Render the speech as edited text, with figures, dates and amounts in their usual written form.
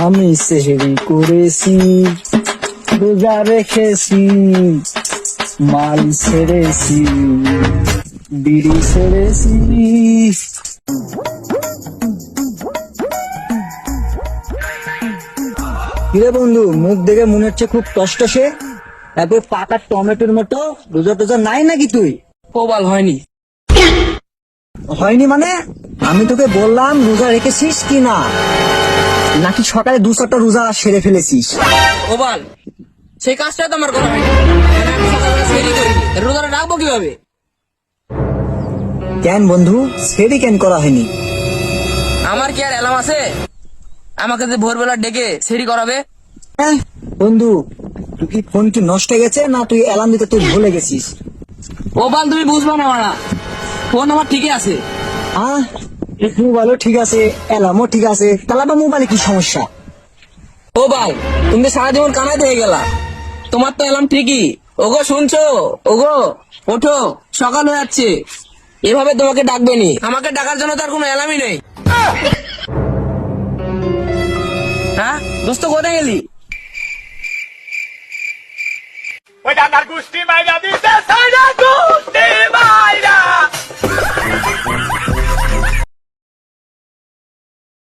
আমি সেহরি করেছি, রোজা রেখেছি, মাল ছেড়েছি, বিড়ি ছেড়েছি। কিরে বন্ধু, মুখ দেখে মনে হচ্ছে খুব টসটসে, একবার পাকা টমেটোর মতো। রোজা টোজা নাই নাকি তুই? প্রবাল হয়নি। হয়নি মানে? আমি তোকে বললাম রোজা রেখেছিস কি না, নাকি সকালে 2-4টা রোজা সেরে ফেলেছিস? প্রবাল, সেই কাজটা তো আমার করা হয়নি। কেন আমি সকালবেলা সেরি করিনি, রোজাটা রাখবো কিভাবে? কেন বন্ধু, সেরি কেন করা হয়নি? আমার কি আর অ্যালার্ম আছে আমাকে যে ভোরবেলা ডেকে সেরি করাবে? বন্ধু, তুই কি ফোন কি নষ্ট হয়ে গেছে, না তুই অ্যালার্ম দিতে তুই ভুলে গেছিস? প্রবাল, তুমি বুঝবা না মারা, ফোন আমার ঠিকই আছে। মোবাইলও ঠিক আছে, অ্যালার্মও ঠিক আছে, তাহলে আবার মোবাইলে কি সমস্যা? প্রবাল, তুমি তো সারা জীবন কানাই হয়ে গেলা, তোমার তো অ্যালার্ম ঠিকই। ওগো শুনছো? ওগো ওঠো, সকাল হয়ে যাচ্ছে। এভাবে তোমাকে ডাকবে নি, আমাকে ডাকার জন্য তার কোনো অ্যালার্মই নেই। হ্যাঁ দোস্ত, কোথায় গেলি? ওই ডাকার গোষ্ঠী মাইরা দিস।